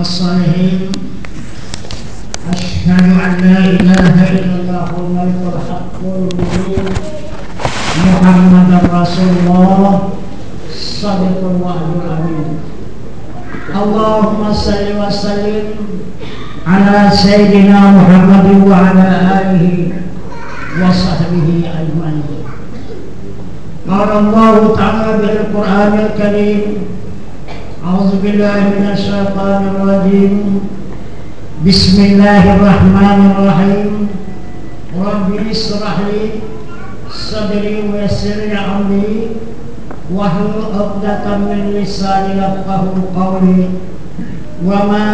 الصالحين أشهد أن لا إله إلا الله الملك الحق المبين محمد رسول الله صادق الوعد الأمين. اللهم صل وسلم على سيدنا محمد وعلى آله وصحبه أجمعين. قال الله تعالى بالقرآن الكريم: أعوذ بالله من الشيطان الرجيم. بسم الله الرحمن الرحيم. ربي اشرح لي صدري ويسر لي أمري واحلل عقدة من لساني يفقهوا قولي وما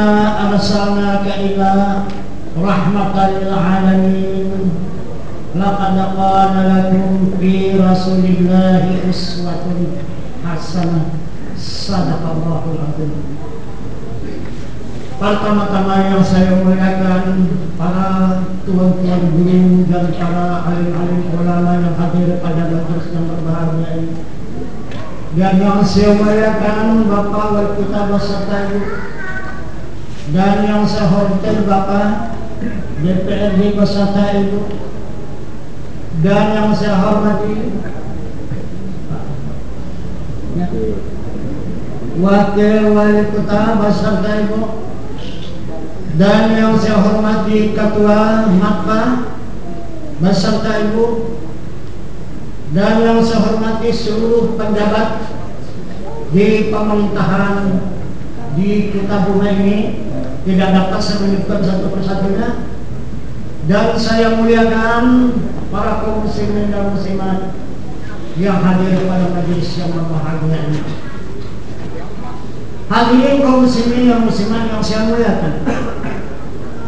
أرسلناك إلا رحمة للعالمين. لقد كان لكم في رسول الله أسوة حسنة. Sadaqallahul azim. Pertama-tama yang saya muliakan para tuan-tuan guru dan para alim-alim ulama yang hadir pada majelis yang berbahagia ini. Dan yang saya muliakan Bapak Wali Kota beserta Ibu, dan yang saya hormati Bapak DPRD beserta Ibu, dan yang saya hormati Wakil Wali Kota beserta Ibu, dan yang saya hormati Ketua MATPA beserta Ibu, dan yang saya hormati seluruh penjabat di pemerintahan di Kota Buma ini, tidak dapat saya menyebutkan satu persatunya. Dan saya muliakan para kaum muslimin dan muslimat yang hadir pada majelis yang berbahagia ini. Hadirin kaum muslimin dan muslimat yang saya muliakan,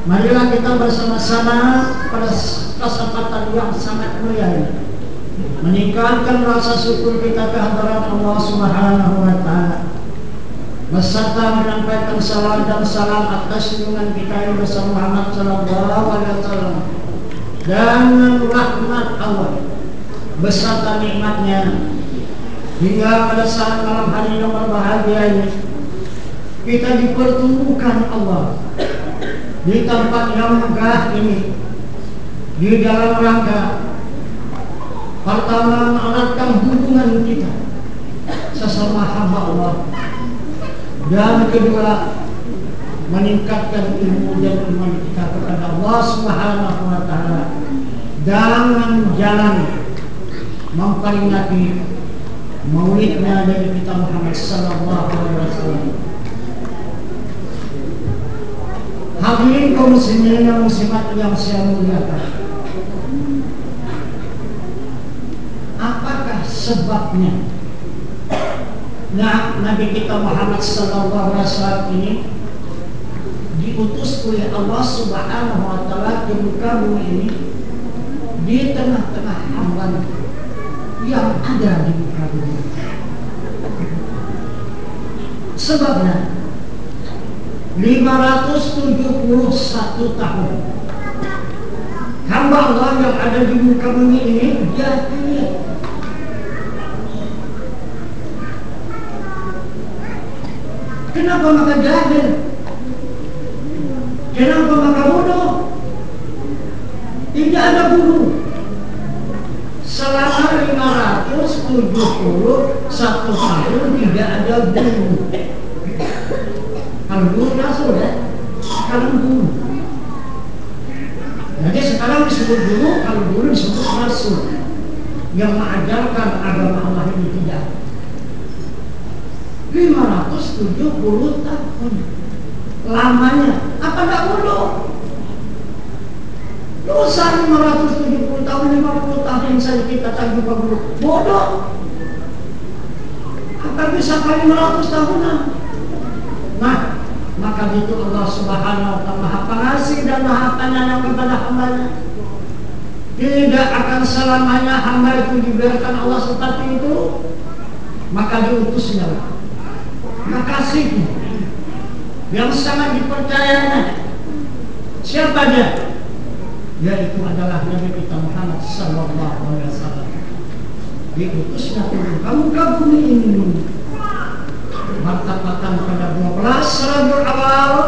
marilah kita bersama-sama pada kesempatan yang sangat mulia ini meningkatkan rasa syukur kita kehadiran Allah Subhanahu wa Ta'ala, beserta menyampaikan salam dan salam atas junjungan kita Nabi Muhammad sallallahu alaihi wasallam dan rahmat Allah beserta nikmatnya hingga pada saat malam hari yang berbahagia ini kita dipertemukan Allah di tempat yang megah ini, di dalam rangka pertama mengeratkan hubungan kita sesama hamba Allah, dan kedua meningkatkan ilmu dan iman kita kepada Allah Subhanahu wa Ta'ala dengan jalan memperingati maulidnya dari kita Muhammad sallallahu alaihi wasallam. Hadirin kaum muslimin dan muslimat yang saya muliakan, apakah sebabnya Nabi kita Muhammad sallallahu alaihi wasallam ini diutus oleh Allah Subhanahu wa Ta'ala ke muka bumi ini di tengah-tengah hamba yang ada di muka bumi? Sebabnya 571 tahun hamba Allah yang ada di muka bumi ini jahiliyah. Kenapa maka jahil? Kenapa maka bodoh? Tidak ada guru. Selama 571 tahun tidak ada guru. Kalau guru rasul ya, sekarang guru. Jadi sekarang disebut guru, kalau guru disebut rasul yang mengajarkan agama Allah ini tidak. 570 tahun lamanya, apa tak bodoh? Dosa 570 tahun, 50 tahun yang saya kita tanggung guru bodoh. Apa bisa kali 500 tahunan? Nah, maka itu Allah Subhanahu wa Ta'ala Maha Pengasih dan Maha Penyayang kepada hambanya. Tidak akan selamanya hamba itu dibiarkan Allah seperti itu, maka diutusnya makasihnya yang sangat dipercayanya. Siapa dia? Yaitu adalah Nabi kita Muhammad sallallahu alaihi wasallam. Diutusnya kamu bumi ini martabatan pada 12 Rabiul Awal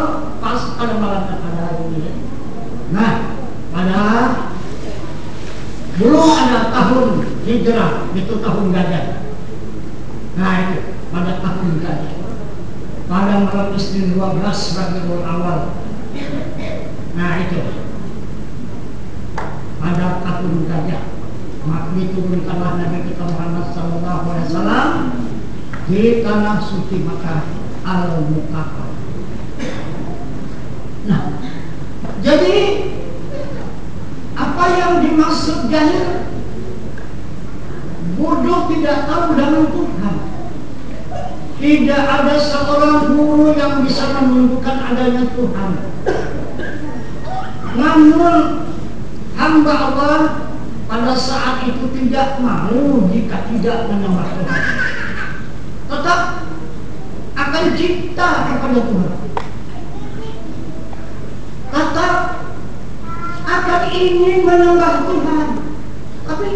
itu tahun gajah. Nah itu pada tahun gajah, pada malam Isnin 12 Rabiul Awal. Nah itu pada tahun gajah, maka diturunkanlah Nabi kita Muhammad SAW di tanah suci Makkah Al-Mukarramah. Nah, jadi apa yang dimaksud jahil? Bodoh tidak tahu dengan Tuhan. Tidak ada seorang guru yang bisa menunjukkan adanya Tuhan. Namun hamba Allah pada saat itu tidak mau jika tidak menyembah Tuhan. Tetap akan cinta kepada Tuhan. Tetap akan ingin menyembah Tuhan. Tapi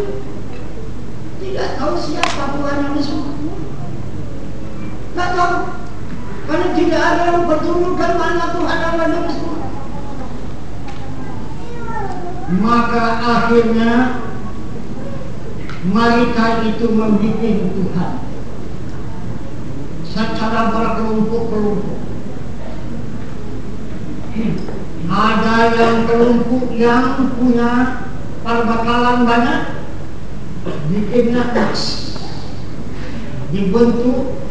tidak tahu siapa Tuhan yang disembah. Tidak tahu. Karena tidak ada yang bertunjukkan mana Tuhan yang disembah. Maka akhirnya mereka itu membimbing Tuhan secara berkelompok-kelompok. Ada yang kelompok yang punya perbekalan banyak, bikinnya tas, dibentuk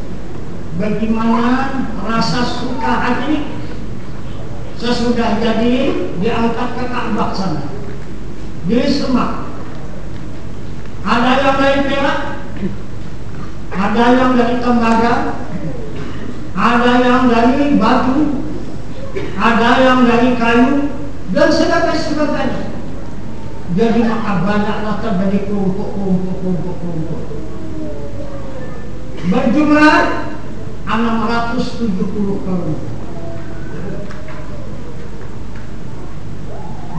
bagaimana rasa suka hati, sesudah jadi diangkat ke Ka'bah sana, disemak. Ada yang dari perak, ada yang dari tembaga, ada yang dari batu, ada yang dari kayu, dan sebagainya. Jadi maka banyaklah terjadi kelompok. Berjumlah 670 kelompok.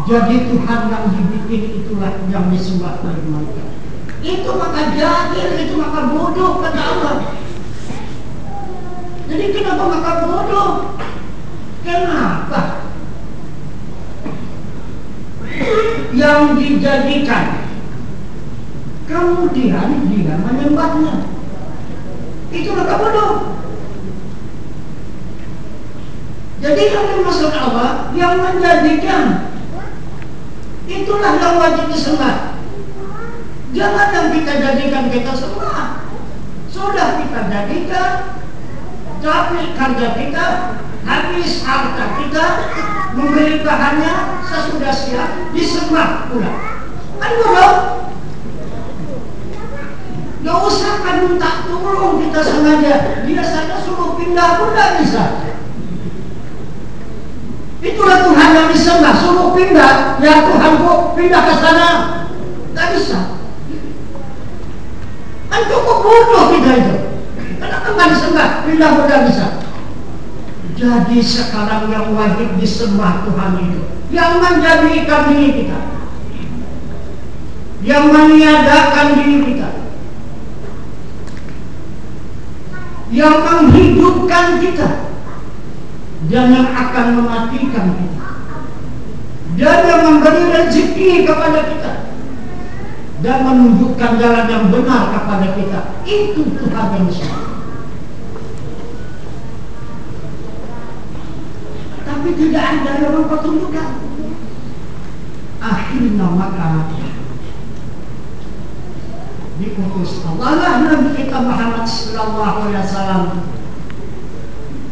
Jadi Tuhan yang dibikin itulah yang disembah oleh mereka. Itu maka jahil, itu maka bodoh kata Allah. Jadi kenapa maka bodoh? Kenapa yang dijadikan kemudian dia menyembahnya? Itu maka bodoh. Jadi yang dimaksud Allah yang menjadikan, itulah yang wajib disembah. Jangan yang kita jadikan kita sembah. Sudah kita jadikan, tapi kerja kita, habis harta kita, membeli bahannya, sesudah siap disembah pula. Kan bodoh. Gak usah kan minta tolong kita sengaja. Biasanya suruh pindah pun gak bisa. Itulah Tuhan yang disembah, suruh pindah. Ya Tuhan kok pindah ke sana, gak bisa. Kan cukup bodoh kita itu. Kenapa gak disembah, pindah pun gak bisa. Jadi sekarang yang wajib disembah Tuhan itu, yang menjadikan diri kita, yang meniadakan diri kita, yang menghidupkan kita, dan yang akan mematikan kita, dan yang memberi rezeki kepada kita, dan menunjukkan jalan yang benar kepada kita. Itu Tuhan yang disembah. Tapi tidak ada yang mempertunjukkan. Akhirnya maka diutus Allah lah Nabi kita Muhammad SAW.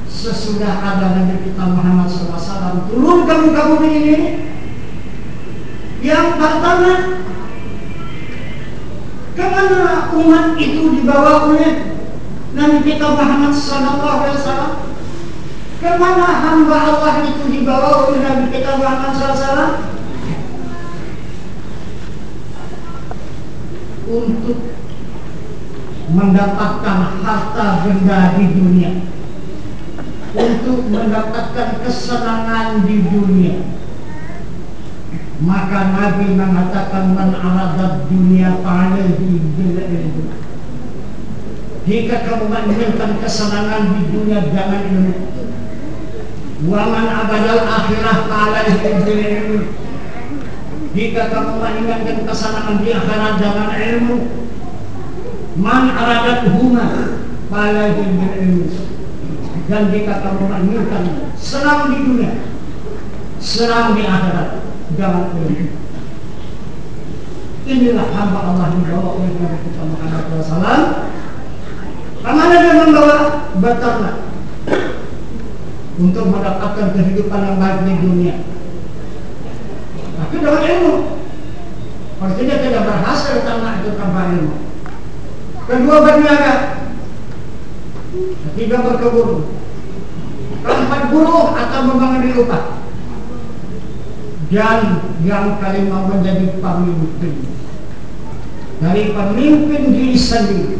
Sesudah ada Nabi kita Muhammad SAW turun ke muka bumi ini, yang pertama, kemana umat itu dibawa oleh Nabi kita Muhammad SAW? Kemana hamba Allah itu dibawa oleh Nabi kita Muhammad SAW? Untuk mendapatkan harta benda di dunia, untuk mendapatkan kesenangan di dunia. Maka Nabi mengatakan, man aradad dunia fa'alaihi bil ilmi. Jika kamu menginginkan kesenangan di dunia, jangan ilmu. Wa man abadal akhirah fa'alaihi bil ilmi. Jika kamu menginginkan kesenangan di akhirat, jangan ilmu. Man aradatuhuma falaihi bil. Dan jika kamu menginginkan senang di dunia, senang di akhirat, jangan ilmu. Inilah hamba Allah yang dibawa oleh Nabi kita Muhammad SAW. Kemana dia membawa? Beternak untuk mendapatkan kehidupan yang baik di dunia. Tapi dengan ilmu. Kalau tidak berhasil ternak itu tanpa ilmu. Kedua, berniaga. Ketiga, berkebun. Keempat, buruh atau membangun upah. Dan yang kelima, menjadi pemimpin. Dari pemimpin diri sendiri,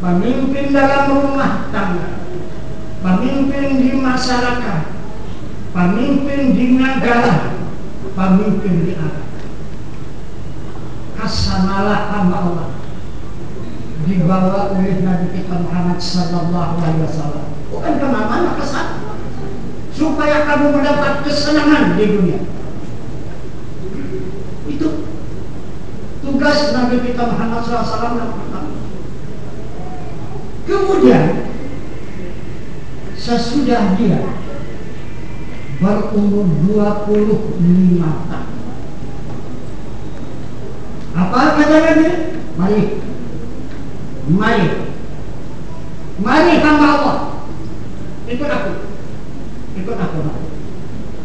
pemimpin dalam rumah tangga, pemimpin di masyarakat, pemimpin di negara, pemimpin di alam. Kasanalah hamba Allah dibawa oleh Nabi kita Muhammad Sallallahu Alaihi Wasallam. Bukan kemana-mana kesan, supaya kamu mendapat kesenangan di dunia. Itu tugas Nabi kita Muhammad SAW yang pertama. Kemudian sesudah dia berumur 25 tahun, apa katanya dia? Mari hamba Allah, ikut aku.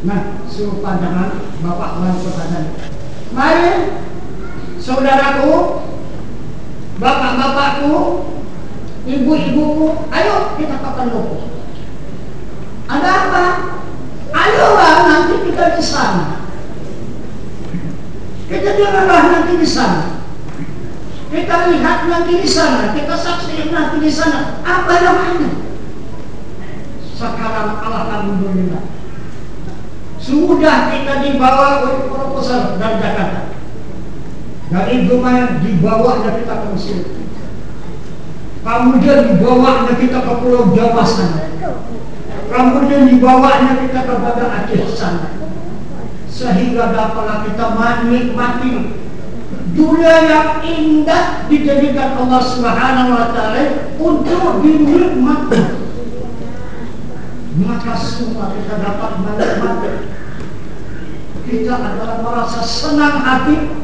Nah, suruh pandangan bapak wali kota. Mari saudaraku, bapak-bapakku, ibu-ibuku, ayo kita ke pendopo. Ada apa? Ayolah, nanti kita di sana. Kita dengarlah nanti di sana. Kita lihat nanti di sana. Kita saksikan nanti di sana. Apa yang ada? Sekarang alhamdulillah, sudah kita dibawa oleh proposal dari Jakarta. Dari Dumayan dibawa kita ke Mesir. Kemudian dibawanya kita ke Pulau Jawa sana. Kemudian dibawanya kita ke Banda Aceh sana. Sehingga dapatlah kita menikmati dunia yang indah dijadikan Allah Subhanahu wa Ta'ala untuk dinikmati. Maka semua kita dapat menikmati. Kita adalah merasa senang hati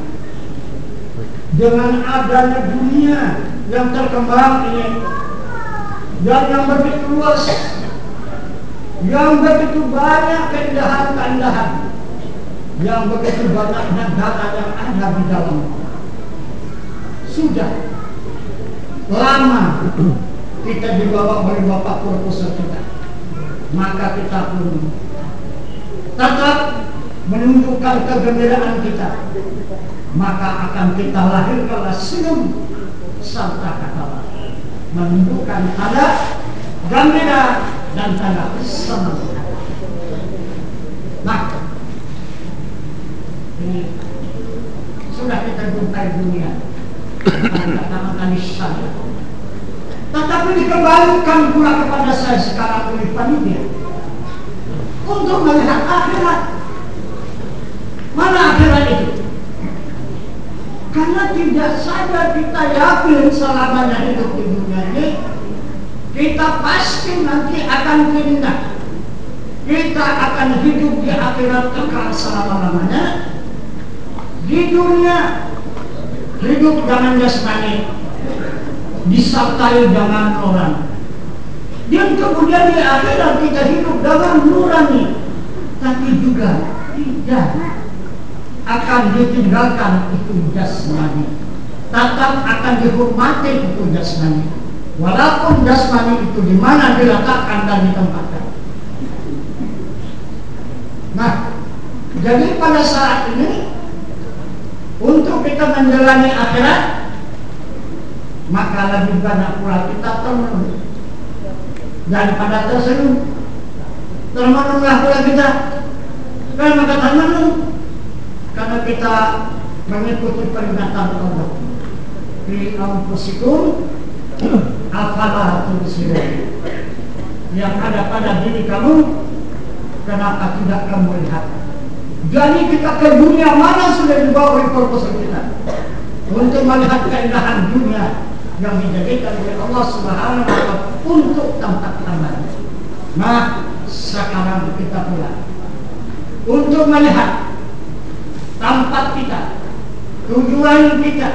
dengan adanya dunia yang terkembang ini, dan yang begitu luas, yang begitu banyak keindahan-keindahan, yang begitu banyak negara yang ada di dalamnya. Sudah lama kita dibawa oleh Bapak Profesor kita, maka kita pun tetap menunjukkan kegembiraan kita, maka akan kita lahirkanlah senyum serta kata menunjukkan tanda gembira dan tanda senang. Nah, ini sudah kita jumpai dunia katakan di sana, tetapi dikembalikan pula kepada saya sekarang oleh panitia untuk melihat akhirat. Mana akhirat itu? Karena tidak saja kita yakin selamanya hidup di dunia ini, kita pasti nanti akan pindah. Kita akan hidup di akhirat kekal selama-lamanya. Di dunia hidup dengan jasmani, disertai dengan orang. Dan kemudian di akhirat kita hidup dengan nurani, tapi juga tidak akan ditinggalkan itu jasmani, tetap akan dihormati itu jasmani, walaupun jasmani itu di mana diletakkan dan ditempatkan. Nah, jadi pada saat ini untuk kita menjalani akhirat, maka lebih banyak pula kita termenung daripada tersenyum. Termenunglah pula kita. Kenapa kata termenung? Karena kita mengikuti peringatan Allah. Fi anfusikum afala tubsirun. Yang ada pada diri kamu, kenapa tidak kamu lihat? Jadi kita ke dunia mana sudah dibawa oleh proposal kita untuk melihat keindahan dunia, yang dijadikan oleh Allah Subhanahu wa Ta'ala untuk tempat hamba. Nah, sekarang kita pula untuk melihat tempat kita, tujuan kita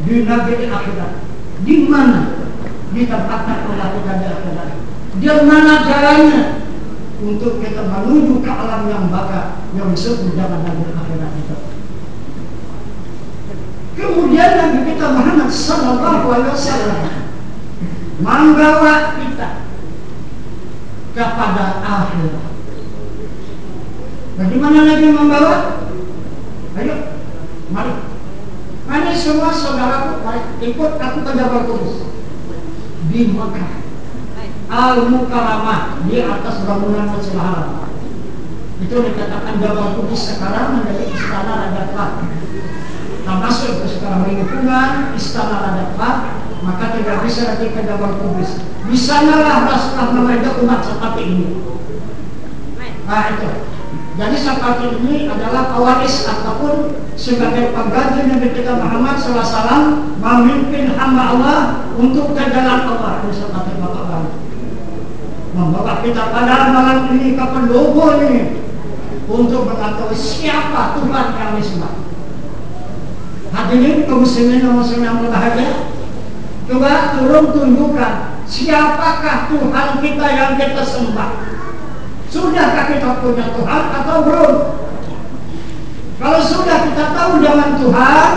di negeri akhirat. Di mana ditempatkan oleh kita di akhirat? Di mana jalannya untuk kita menuju ke alam yang baka yang disebut dengan negeri akhirat itu? Kemudian Nabi kita Muhammad sallallahu alaihi wasallam membawa kita kepada akhirat. Bagaimana Nabi membawa? Ayo, mari. Mari semua saudaraku, mari ikut aku ke Jabal Qudus di Mekah, Al-Mukarramah, di atas bangunan Masjidil Haram. Itu dikatakan Jabal Qudus sekarang menjadi istana Raja Fahd. Nah, masuk ke sekarang lingkungan istana Raja Fahd, maka tidak bisa lagi ke Jabal Qudus. Di sanalah Rasulullah mengajak umat seperti ini. Nah itu. Jadi seperti ini adalah pewaris ataupun sebagai pengganti Nabi kita Muhammad SAW memimpin hamba Allah untuk ke jalan Allah. Seperti Bapak membawa kita pada malam ini ke pendopo ini untuk mengetahui siapa Tuhan yang disembah. Hadirin kaum muslimin dan muslimat yang berbahagia, coba turun tunjukkan siapakah Tuhan kita yang kita sembah. Sudahkah kita punya Tuhan atau belum? Kalau sudah kita tahu dengan Tuhan,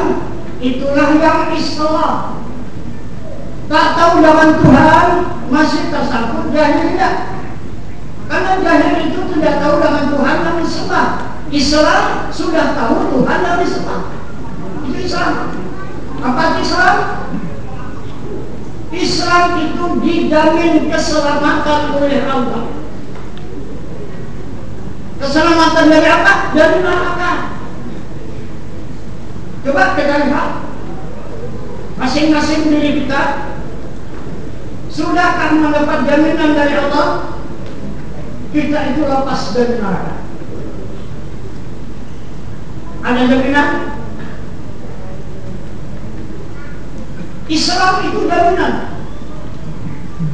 itulah yang Islam. Tak tahu dengan Tuhan, masih tersangkut jahiliyah. Karena jahil itu tidak tahu dengan Tuhan yang disembah. Islam sudah tahu Tuhan yang disembah. Itu Islam. Apa Islam? Islam itu dijamin keselamatan oleh Allah. Keselamatan dari apa? Dari neraka. Coba kita lihat masing-masing diri kita. Sudahkah mendapat jaminan dari Allah kita itu lepas dari neraka? Ada jaminan? Islam itu jaminan.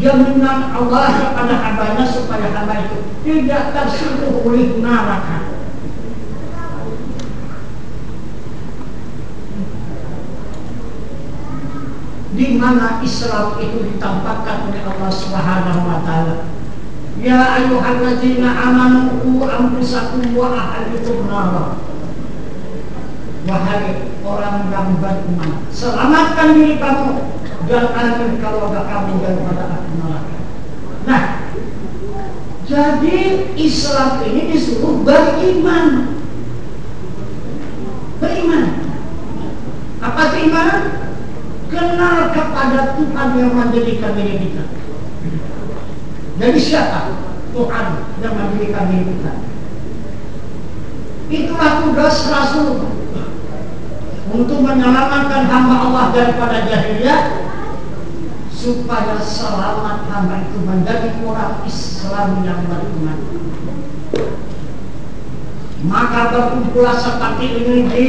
Jaminan Allah kepada hambanya supaya hamba itu tidak tersentuh oleh neraka. Di mana Islam itu ditampakkan oleh Allah Subhanahu wa Ta'ala. Ya ayyuhalladzina amanu qu anfusakum wa ahlikum nar. Wahai orang yang beriman, selamatkan diri kamu dan anak keluarga kamu daripada api neraka. Nah, jadi Islam ini disuruh beriman. Beriman. Apa keimanan? Kenal kepada Tuhan yang mendirikan diri kita. Jadi siapa? Tuhan yang mendirikan diri kita. Itulah tugas Rasul untuk menyelamatkan hamba Allah daripada jahiliyah, supaya selamat hamba itu menjadi orang Islam yang beriman. Maka berkumpullah seperti ini di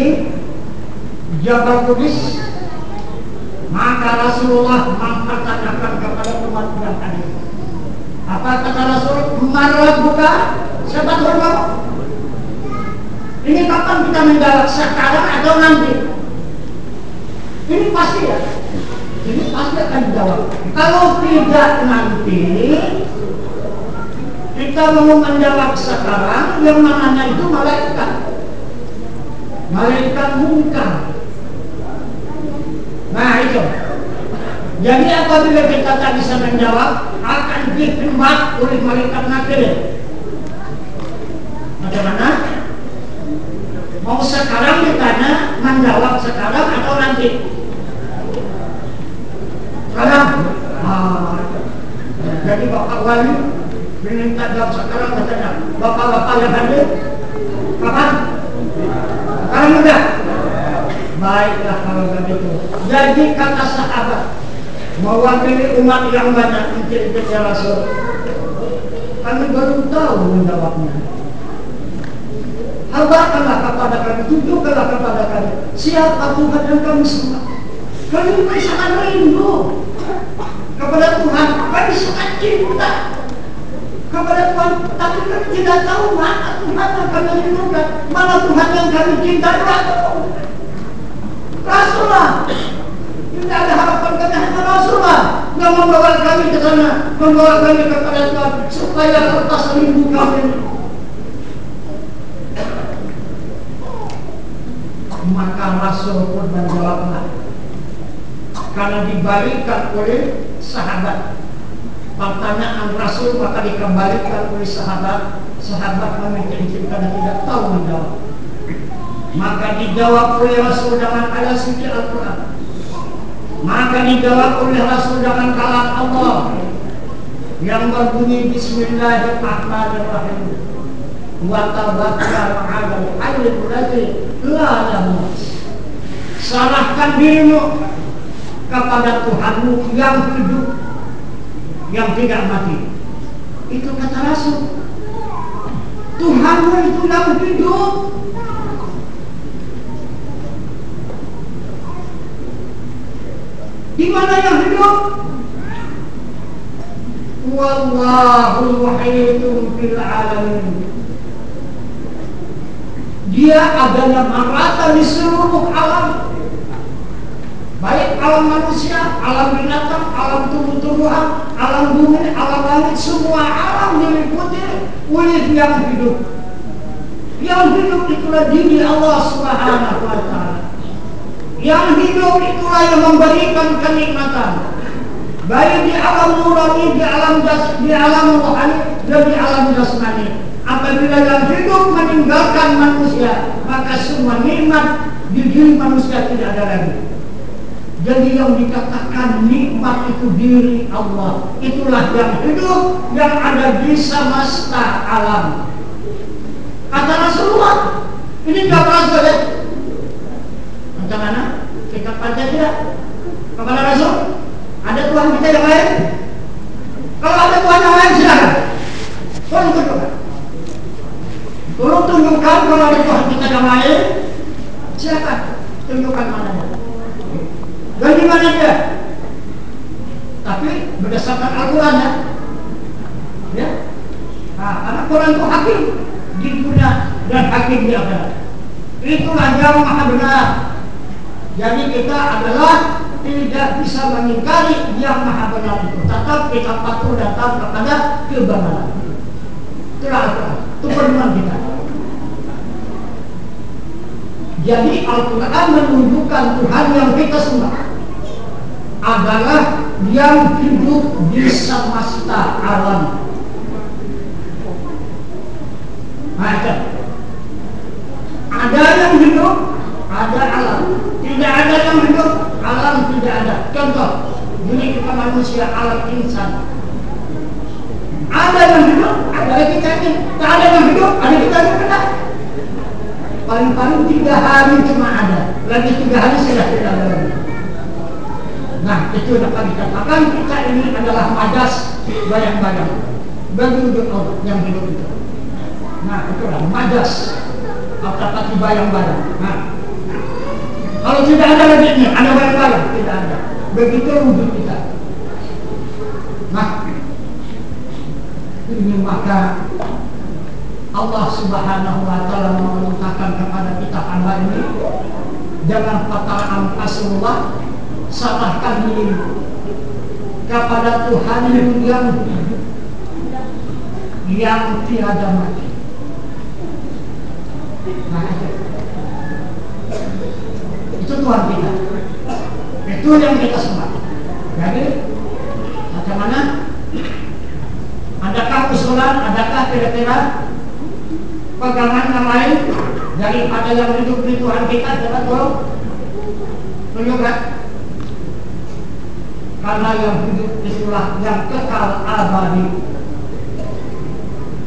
Jabal Qudus. Maka Rasulullah mempertanyakan kepada umat yang hadir. Apa kata Rasul? Marah buka? Siapa Tuhan kamu? Ini kapan kita menjawab? Sekarang atau nanti? Ini pasti ya. Ini pasti akan dijawab. Kalau tidak nanti, kita mau menjawab sekarang, yang mananya itu malaikat. Malaikat mungkar. Nah itu. Jadi apabila kita tak bisa menjawab, akan dihembat oleh malaikat nakir. Bagaimana? Mau sekarang ditanya, menjawab sekarang atau nanti? Sekarang. Jadi Bapak Wali minta jawab sekarang, katanya Bapak-bapak yang hadir kapan? Sekarang udah. Baiklah kalau begitu. Jadi kata sahabat, mewakili umat yang banyak mencari Rasul, kami baru tahu menjawabnya. Habarkanlah kepada kami, tunjukkanlah kepada kami siapa Tuhan yang kami sembah. Kami sangat rindu kepada Tuhan, kami sangat cinta kepada Tuhan, tapi kami tidak tahu mana Tuhan yang kami rindukan, mana Tuhan yang kami cintai. Rasulullah, tidak ada harapan kami, hanya Rasulullah yang membawa kami ke sana, membawa kami kepada Tuhan, supaya lepas rindu kami. Maka Rasul pun menjawablah, karena dibalikan oleh sahabat. Pertanyaan Rasul maka dikembalikan oleh sahabat. Sahabat memikirkan karena tidak tahu menjawab. Maka dijawab oleh Rasul dengan ayat suci Al-Quran. Maka dijawab oleh Rasul dengan kalam Allah yang berbunyi Bismillahirrahmanirrahim. Wa tawakkal 'alal hayyil ladzi la yamut. Serahkan dirimu kepada Tuhanmu yang hidup, yang tidak mati. Itu kata Rasul. Tuhanmu itu yang hidup. Di mana yang hidup? Wallahu muhitun bil alamin. Dia adalah merata di seluruh alam, baik alam manusia, alam binatang, alam tumbuh-tumbuhan, alam bumi, alam langit, semua alam diliputi oleh yang hidup. Yang hidup itulah diri Allah Subhanahu wa Ta'ala. Yang hidup itulah yang memberikan kenikmatan, baik di alam nurani, di alam rohani, dan di alam jasmani. Apabila yang hidup meninggalkan manusia, maka semua nikmat di diri manusia tidak ada lagi. Jadi yang dikatakan nikmat itu diri Allah, itulah yang hidup, yang ada di semesta alam. Kata Rasulullah, ini tidak Rasul ya? Macam mana? Kita baca tidak kepada Rasul? Ada Tuhan kita yang lain? Kalau ada Tuhan yang lain silakan. Tolong tunjukkan. Tolong tunjukkan kalau ada Tuhan kita yang lain. Silakan tunjukkan mananya. Dan di mana dia? Tapi berdasarkan Al-Quran ya. Ya. Nah, karena Quran itu hakim di dunia dan hakim di akhirat. Itulah yang maha benar. Jadi kita adalah tidak bisa mengingkari yang maha benar itu. Tetap kita patuh datang kepada kebenaran. Itulah Al-Quran. Itu pedoman kita. Jadi Al-Quran menunjukkan Tuhan yang kita sembah adalah yang hidup di semesta alam. Macam ada yang hidup, ada alam. Tidak ada yang hidup, alam tidak ada. Contoh, ini kita manusia, alam insan. Ada yang hidup, ada kita ini. Tak ada yang hidup, ada kita yang kena. Paling-paling 3 hari cuma ada. Lagi 3 hari sudah tidak ada lagi. Nah, itu dapat dikatakan kita ini adalah majas, bayang-bayang bagi wujud Allah yang hidup itu. Nah, itulah majas atau bayang-bayang. Nah, kalau tidak ada lagi ini, ada bayang-bayang, tidak ada. Begitu wujud kita. Nah, ini maka Allah Subhanahu wa Ta'ala memerintahkan kepada kita hamba ini dengan perkataan Rasulullah, serahkan diri kepada Tuhan yang tiada mati. Nah, itu Tuhan kita. Itu yang kita sembah. Jadi macam mana? Adakah usulan, adakah kira-kira pegangan yang lain daripada yang hidup di Tuhan kita? Coba tolong tunjukkan. Karena yang hidup itulah yang kekal abadi.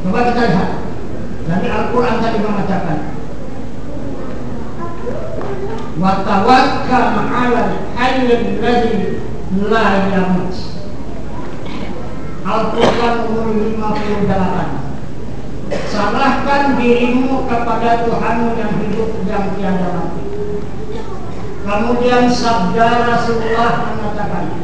Coba kita lihat. Dari Al-Quran tadi mengatakan, wa tawakkal 'alal hayyil ladzi la yamut. Al-Quran umur 58. Serahkan dirimu kepada Tuhanmu yang hidup, yang tiada mati. Kemudian sabda Rasulullah mengatakan,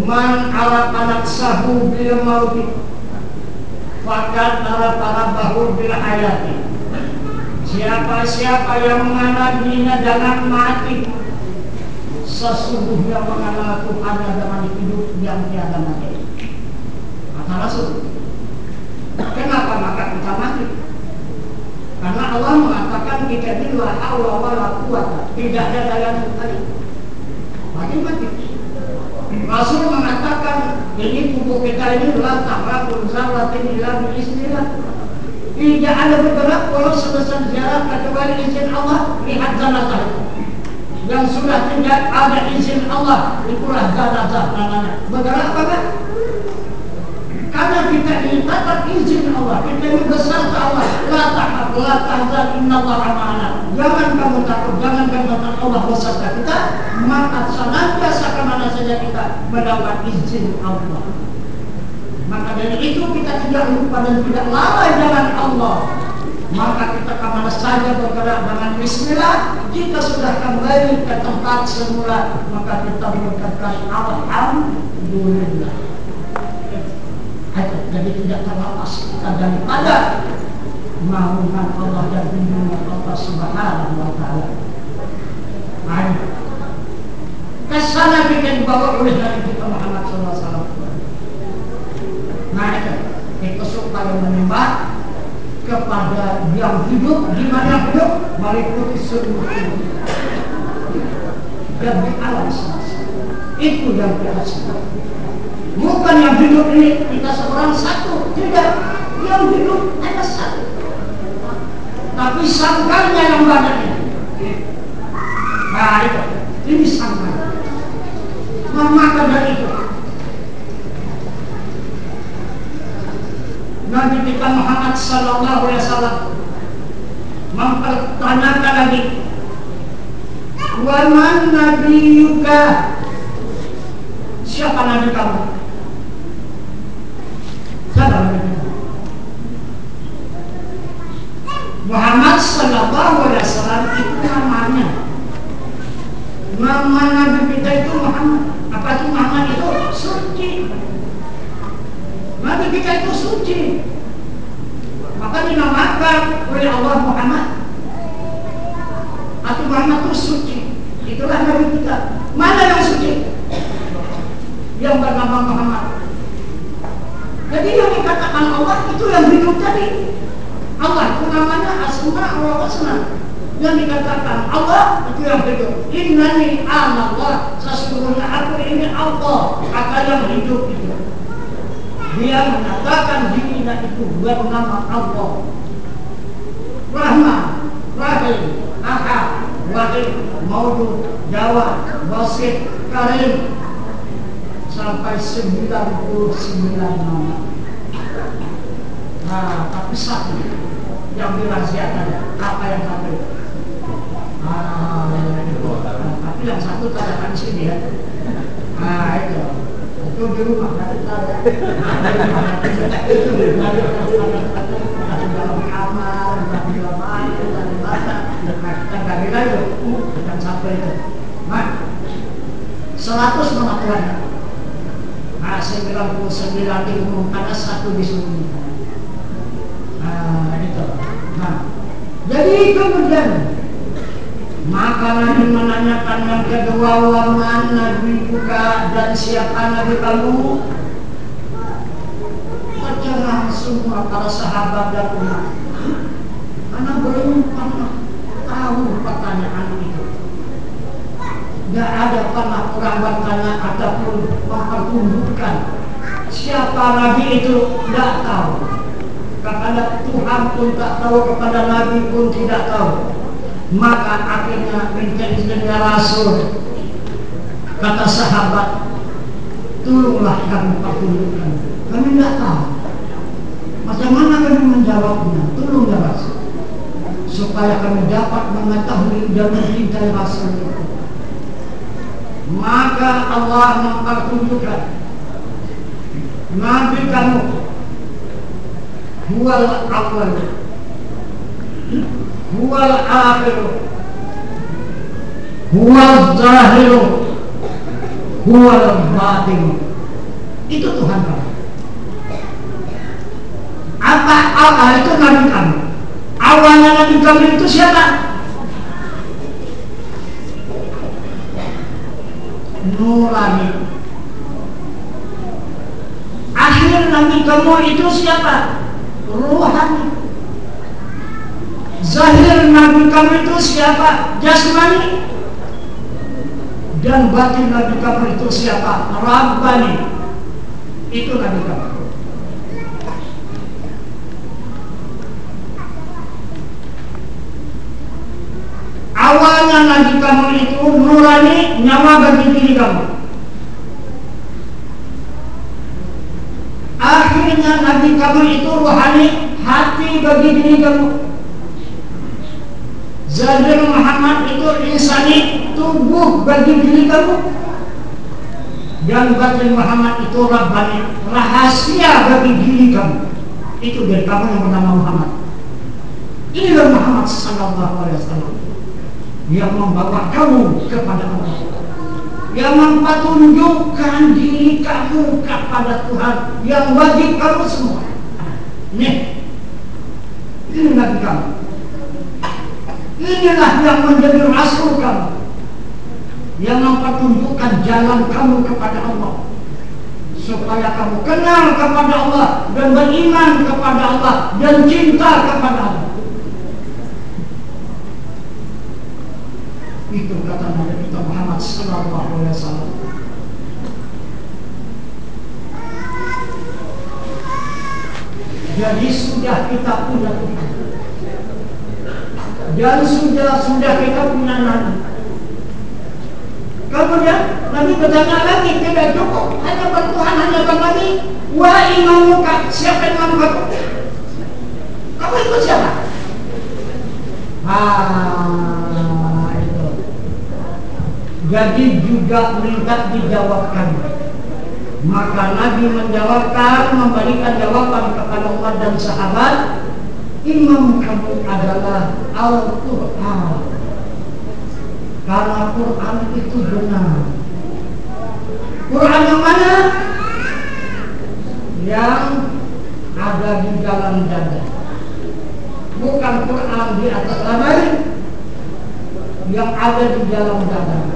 man arafa nafsahu bil mauti faqad arafa rabbahu bil hayati. Siapa-siapa yang mengenal dirinya dengan mati, sesungguhnya mengenal Tuhannya dengan hidup yang tiada mati. Kata Rasul. Kenapa maka kita mati? Karena Allah mengatakan kita ini la haula wala quwata, tidak ada daya upaya. Mati. Rasul mengatakan ini tubuh kita ini la ta'raqul zarratin illa bi iznillah. Tidak ada bergerak walau sebesar jarak kecuali izin Allah. Lihat jenazah yang sudah tidak ada izin Allah, itulah jenazah namanya. Bergerak apa kan? Karena kita ini dapat izin Allah, kita ini besar ke Allah. La tahab, la tahzan, innallaha ma'ana. Jangan kamu takut, jangan kamu takut, Allah beserta kita. Maka senantiasa kemana saja kita mendapat izin Allah. Maka dari itu kita tidak lupa dan tidak lalai dengan Allah. Maka kita kemana saja bergerak dengan bismillah. Jika sudah kembali ke tempat semula, maka kita berkata alhamdulillah. Jadi tidak terlepas kita daripada naungan Allah dan bimbingan Allah Subhanahu wa Ta'ala. Kesana kita dibawa oleh Nabi kita Muhammad SAW. Nah itu supaya menyembah kepada yang hidup, di mana yang hidup meliputi seluruh dunia dan di alam semesta. Itu yang kita sebut. Bukan yang hidup ini kita seorang satu, tidak. Yang hidup hanya satu. Tapi sangkarnya yang banyak ini. Nah itu, ini sangkar. Maka dari itu Nabi kita Muhammad Sallallahu Alaihi Wasallam mempertanyakan lagi, wa man nabiyuka, siapa nabi kamu? Siapa nabi kamu? Muhammad Sallallahu Alaihi Wasallam itu namanya. Nama nabi kita itu Muhammad. Apa itu Muhammad itu? Suci. Nabi kita itu suci. Maka dinamakan oleh Allah Muhammad. Atau Muhammad itu suci. Itulah nabi kita. Mana yang suci? Yang bernama Muhammad. Jadi yang dikatakan Allah itu yang hidup tadi. Allah itu namanya Asma wa Husna. Yang dikatakan Allah itu yang hidup. Innani anallah, sesungguhnya aku ini Allah, kata yang hidup itu. Dia mengatakan dirinya itu bernama Allah. Rahman, Rahim, Ahad, Wahid, Maudud, Jawad, Basit, Karim, sampai 99 nama. Nah, tapi satu yang dirahasiakan, apa yang satu? Tapi yang satu katakan di sini ya. Nah itu di rumah nanti ada dalam kamar, di dalam air, di mana kita gali lagi yang satu itu. Nah 100 nama Tuhan. Nah 99 diumumkan, ada satu disembunyikan. Nah itu. Nah jadi kemudian maka Nabi menanyakan yang kedua, wa man nabi buka, dan siapa nabi kamu? Tercengang semua para sahabat dan umat, karena belum pernah tahu pertanyaan itu. Tidak ada pernah orang bertanya ataupun mempertunjukkan siapa nabi itu, tidak tahu. Kepada Tuhan pun tak tahu, kepada nabi pun tidak tahu. Maka akhirnya menjadi Rasul. Kata sahabat, tolonglah kami pertunjukkan. Kami tidak tahu macam mana kami menjawabnya. Tolong ya Rasul, supaya kami dapat mengetahui dan mencintai Rasul itu. Maka Allah mempertunjukkan Nabi kamu huwal awal, huwal akhiru, huwal zahiru, huwal batinu. Itu Tuhan kamu. Apa itu Nabi kamu? Awalnya Nabi kamu itu siapa? Nurani. Akhir Nabi kamu itu siapa? Ruhani. Zahir Nabi kamu itu siapa? Jasmani. Dan batin Nabi kamu itu siapa? Rabbani. Itu Nabi kamu. Awalnya Nabi kamu itu nurani, nyawa bagi diri kamu. Akhirnya Nabi kamu itu rohani, hati bagi diri kamu. Zahir Muhammad itu insani, tubuh bagi diri kamu. Dan batin Muhammad itu Rabbani, rahasia bagi diri kamu. Itu dari kamu yang bernama Muhammad. Inilah Muhammad sallallahu alaihi wasallam yang membawa kamu kepada Allah, yang mempertunjukkan diri kamu kepada Tuhan, yang wajib kamu semua. Nih, ini Nabi kamu. Inilah yang menjadi rasul kamu, yang mempertunjukkan jalan kamu kepada Allah, supaya kamu kenal kepada Allah dan beriman kepada Allah dan cinta kepada Allah. Itu kata Nabi kita Muhammad sallallahu alaihi wasallam. Jadi sudah kita punya Tuhan, dan sudah kita punya Nabi. Kemudian Nabi bertanya lagi, tidak cukup hanya bertuhan, hanya bernabi. Wa imamuka, siapa imam kamu? Kamu ikut siapa? Jadi juga minta dijawabkan. Maka Nabi menjawabkan, memberikan jawaban kepada Allah dan sahabat, imam kamu adalah Al-Quran. Karena Quran itu benar. Quran yang mana? Yang ada di dalam dada. Bukan Quran di atas lemari, yang ada di dalam dada.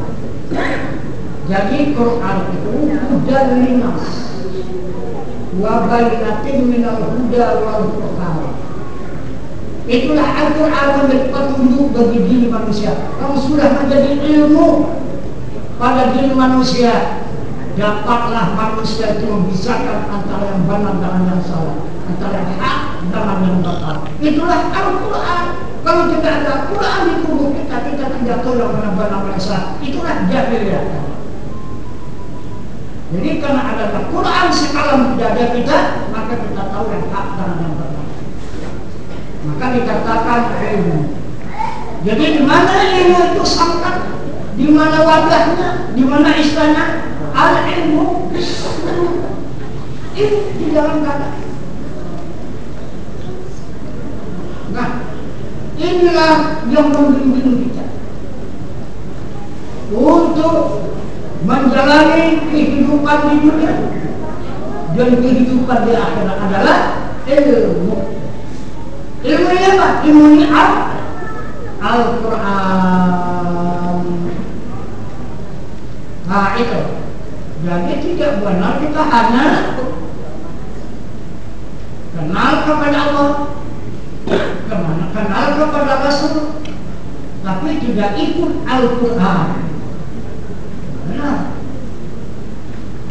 Jadi Quran itu hudan linas wa bainatin minal huda wal furqan. Itulah Al-Quran menjadi petunjuk bagi diri manusia. Kamu sudah menjadi ilmu pada diri manusia, dapatlah manusia itu memisahkan antara yang benar dengan yang salah, antara yang hak dengan yang batal. Itulah Al-Quran. Kalau tidak ada Quran di tubuh kita, kita tidak tahu yang benar-benar merasa. Itulah jahiliyah. Jadi karena ada Quran sekalam tidak ada kita, maka kita tahu yang hak dan yang benar. Maka dikatakan ilmu. Jadi di mana ilmu itu sampai? Di mana wadahnya? Di mana istilahnya? Al-ilmu. Ilmu di dalam kata. Nah, inilah yang membimbing kita untuk menjalani kehidupan di dunia dan kehidupan di akhirat adalah ilmu. Ilmu ini apa? Ilmu ini Al-Quran. Nah itu. Jadi tidak benar kita hanya kenal kepada Allah, kenal kepada Rasul, tapi tidak ikut Al-Quran. Benar.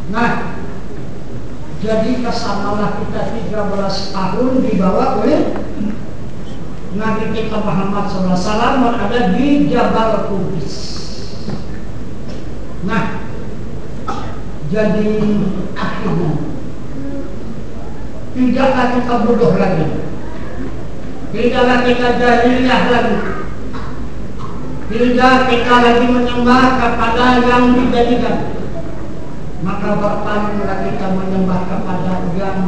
Nah, jadi kesanalah kita 13 tahun dibawa oleh Nabi kita Muhammad SAW berada di Jabal Qudus. Nah, jadi akhirnya tidaklah kita bodoh lagi, tidaklah kita jahiliyah lagi, tidak kita lagi menyembah kepada yang dijadikan, maka berpalinglah kita menyembah kepada yang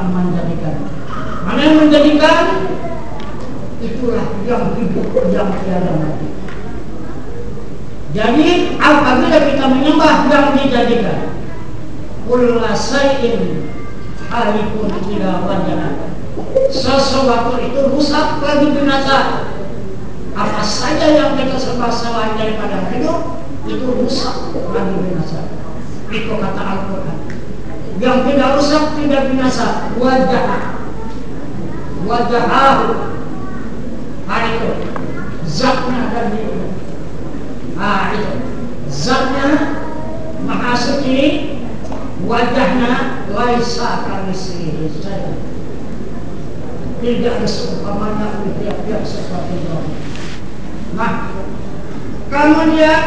menjadikan. Mana yang menjadikan? itulah yang hidup yang tiada mati. Jadi apabila kita menyembah yang dijadikan, kullu syai'in halikun ila wajhah, sesuatu itu rusak lagi binasa. Apa saja yang kita sembah selain daripada hidup itu rusak lagi binasa. Itu kata Al-Quran. Yang tidak rusak tidak binasa, wajah itu zatnya dan dirinya. Itu zatnya maha suci, wajahnya laisa kamitslihi syai', tidak ada seumpamanya oleh tiap-tiap seperti itu. Nah, kemudian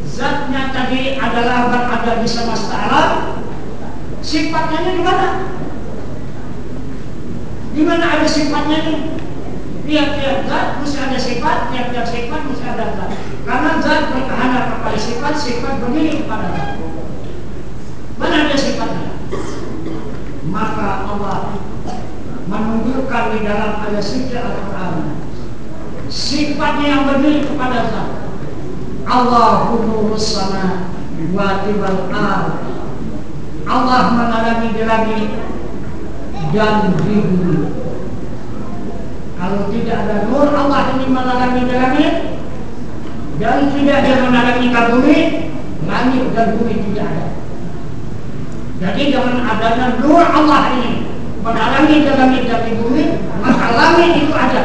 zatnya tadi adalah berada di semesta alam. Sifatnya di mana? Di mana ada sifatnya ini? Tiap-tiap zat mesti ada sifat, tiap-tiap sifat mesti ada zat. Karena zat bertahan kepada sifat, sifat berdiri kepada zat. Mana ada sifatnya? Maka Allah menunjukkan di dalam ayat suci Al-Quran sifatnya yang berdiri kepada zat. Allahu nurus sama wa tibal ard. Allah menerangi di langit dan di bumi. Kalau tidak ada nur Allah ini menerangi di langit dan tidak dia menerangi ke bumi, langit dan bumi tidak ada. Jadi dengan adanya nur Allah ini menerangi di langit dan di bumi, maka langit itu ada,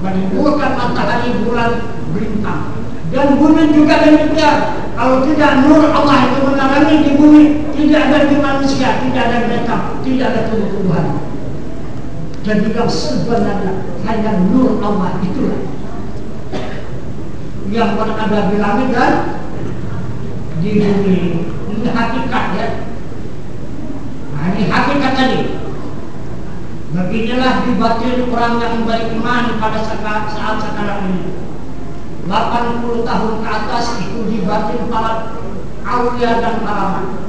menimbulkan matahari, bulan, bintang. Dan bumi juga demikian. Kalau tidak nur Allah itu menerangi di bumi, tidak ada di manusia, tidak ada binatang, tidak ada tumbuh-tumbuhan. Dan juga sebenarnya hanya nur Allah itulah yang berada di langit dan di bumi. Ini hakikat ya. Nah, ini hakikat tadi. Beginilah di batin orang yang beriman pada saat sekarang ini. 80 tahun ke atas itu di batin para aulia dan karamat.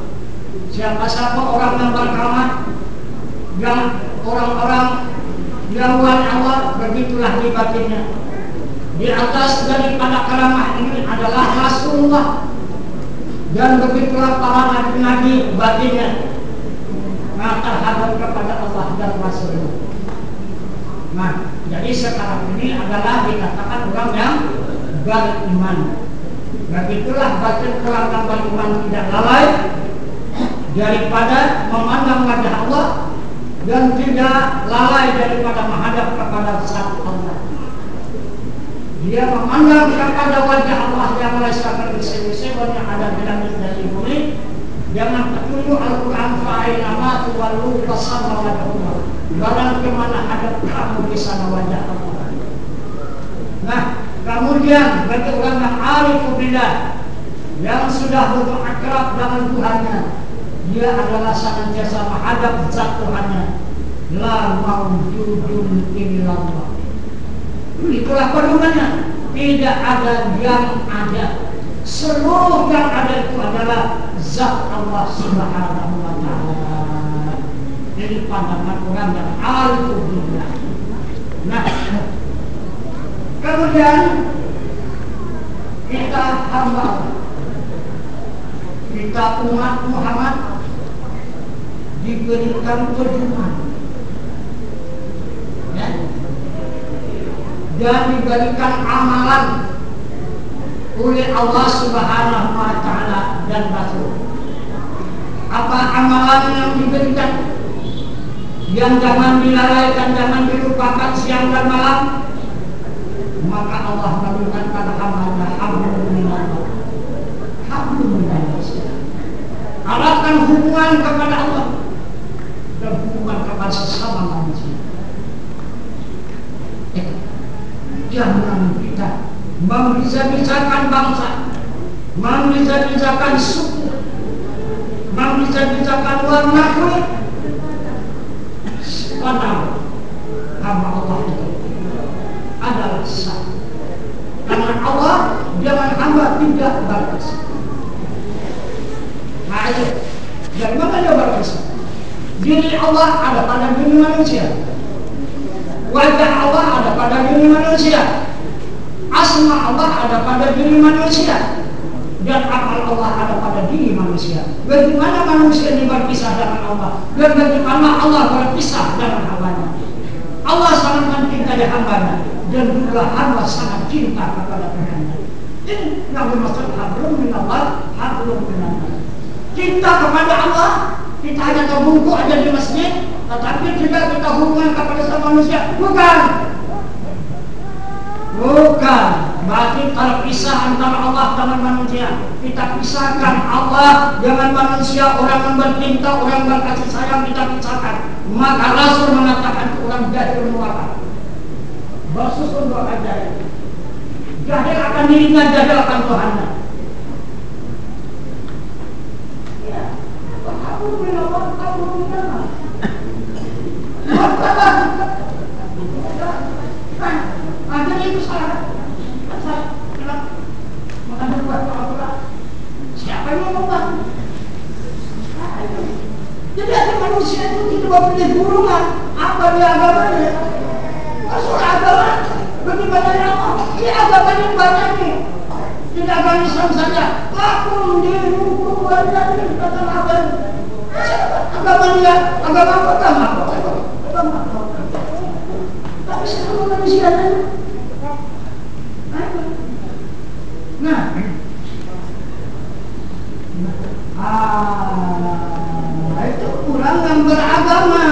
Siapa-siapa orang yang berkaramat, yang orang-orang yang wali Allah, begitulah di batinnya. Di atas daripada karamah ini adalah Rasulullah, dan begitulah para nabi-nabi batinnya. Nah, terhadap kepada Allah dan Rasulullah. Nah, jadi sekarang ini adalah dikatakan orang yang beriman. Begitulah batin orang yang beriman tidak lalai daripada memandang wajah Allah dan tidak lalai daripada menghadap kepada zat Allah. Dia memandang kepada wajah Allah yang melesakan isi-isi yang ada di langit dan di bumi. Jangan petunjuk Al-Quran fa'inama tuwallu fasama wajahullah. Barang kemana hadap kamu di sana wajah Allah. Nah, kemudian bagi orang yang arif billah, yang sudah betul akrab dengan Tuhannya, dia adalah senantiasa menghadap zat Tuhannya. La mawjudun illallah. Itulah pedomannya. Tidak ada yang ada. Seluruh yang ada itu adalah zat Allah Subhanahu wa ta'ala. Jadi pandangan orang yang arif billah. Nah, kemudian kita hamba Allah, kita umat Muhammad diberikan pedoman ya, dan diberikan amalan oleh Allah Subhanahu wa ta'ala dan Rasul. Apa amalan yang diberikan? Yang jangan dilalaikan, jangan dilupakan siang dan malam. Maka Allah memberikan pada hamba-Nya hablum minallah. Hablum minallah. Arahkan hubungan kepada Allah dan hubungan kepada sesama manusia. Jangan kita membisa-bisakan bangsa, membisa-bisakan suku, membisa-bisakan warna kulit. Padahal hamba Allah itu adalah sah. Karena Allah jangan hamba tidak berdosa. Nah itu, dari mana dia berdosa? Diri Allah ada pada diri manusia, wajah Allah ada pada pada diri manusia, asma Allah ada pada diri manusia, dan amal Allah ada pada diri manusia. Bagaimana manusia ini berpisah dengan Allah, dan bagaimana Allah berpisah dengan hambanya. Allah sangat mencintai hambanya, dan juga hamba sangat cinta kepada Tuhannya. Ini yang dimaksud hablum minallah, hablum minallah. Cinta kepada Allah, kita hanya terbungkuk aja di masjid, tetapi juga kita hubungan kepada sama manusia. Bukan. Berarti terpisah antara Allah dengan manusia. Kita pisahkan Allah dengan manusia. Orang yang bercinta, orang yang berkasih sayang kita pisahkan. Maka Rasul mengatakan orang jahil muaka. Bersusun doa jahil. Jahil akan dirinya, jahil akan Tuhannya. Ya, aku menolak, aku menolak. Ada itu salah. Makan buat apa? Siapa yang ngomong? Jadi ada manusia itu tidak boleh hubungan. Apa dia agamanya? Masuk agama. Bagaimana Allah? Ini agama yang banyak nih. Tidak agama Islam saja. Lakum dinukum wajahnya kata agama. Agama dia, agama pertama. Tapi semua manusia kan. Nah, itu orang yang beragama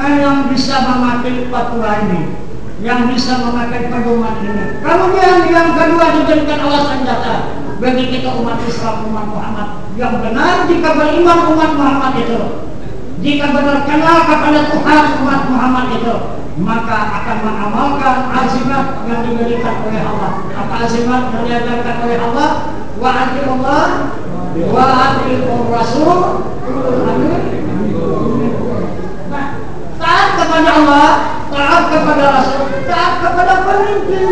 yang bisa memakai fatwa ini, yang bisa memakai pedoman ini. Kemudian yang kedua dijadikan alasan data bagi kita umat Islam, umat Muhammad yang benar jika beriman umat Muhammad itu, jika benar kenal kepada Tuhan umat Muhammad itu, maka akan mengamalkan azimat yang diberikan oleh Allah. Apa azimat yang diajarkan oleh Allah? Wa atiullah wa atiur rasul. Nah, taat kepada Allah, taat kepada Rasul, taat kepada pemimpin.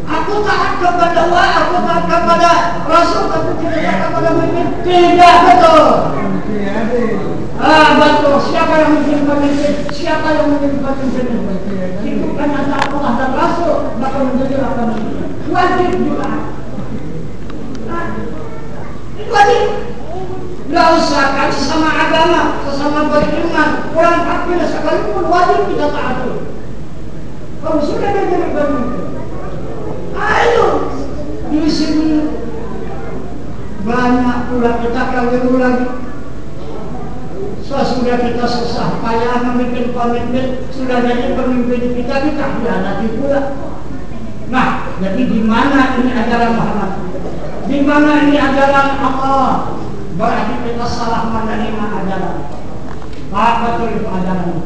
Aku taat kepada Allah, aku taat kepada Rasul, tapi tidak kepada pemimpin. Tidak betul. Betul. Siapa yang menjadi pemimpin? Siapa yang menjadi pemimpin? Itu kan antara Allah dan Rasul, maka menjadi pemimpin. Wajib juga. Itu wajib. Tidak usah kan sesama agama, sesama beriman, orang kafir sekalipun wajib kita taati. Kalau sudah dia jadi pemimpin, ayo di sini banyak pula kita keliru lagi. Sudah kita susah payah memimpin pemimpin, sudah jadi pemimpin kita hianati pula. Nah, jadi di mana ini ajaran Muhammad? Di mana ini ajaran Allah? Berarti kita salah menerima ajaran. Apa betul itu ajaran?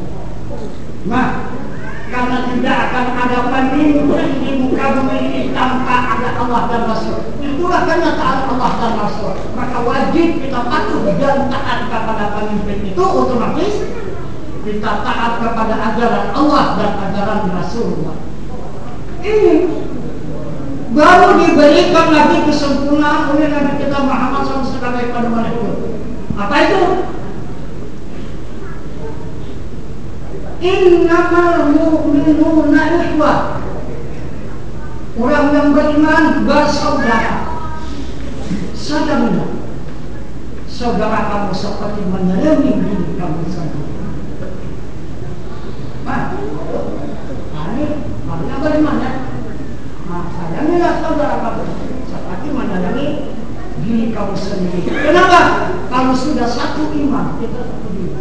Nah, karena tidak akan ada pemimpin di muka bumi ini tanpa ada Allah dan Rasul. Itulah kenyataan Allah dan Rasul. Maka wajib kita patuh dan taat kepada pemimpin itu, otomatis kita taat kepada ajaran Allah dan ajaran Rasulullah. Ini baru diberikan lagi kesempurnaan oleh Nabi kita Muhammad SAW sebagai pedoman itu. Apa itu? Innamal mu'minuna ikhwah. Orang yang beriman bersaudara. Saudara, saudara kamu seperti menyayangi diri kamu sendiri. Ini maknanya bagaimana? Sayangilah saudara kamu seperti menyayangi diri kamu sendiri. Kenapa? Kalau sudah satu iman, kita satu diri.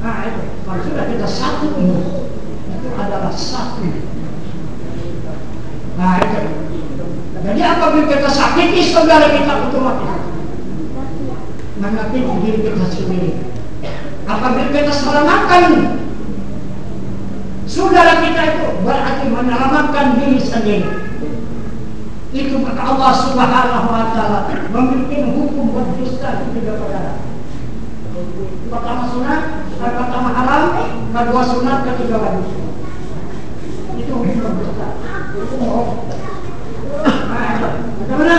Nah itu, kalau sudah kita satu iman, itu adalah satu. Nah itu. Jadi apabila kita sakiti saudara kita, otomatis menyakiti diri kita sendiri. Apabila kita selamatkan saudara kita itu, berarti menyelamatkan diri sendiri. Itu maka Allah Subhanahu wa Ta'ala memiliki hukum berdusta di tiga perkara. Pertama sunat, pertama haram, kedua sunat, ketiga wajib. Itu hukum berdusta. Itu bohong. Bagaimana?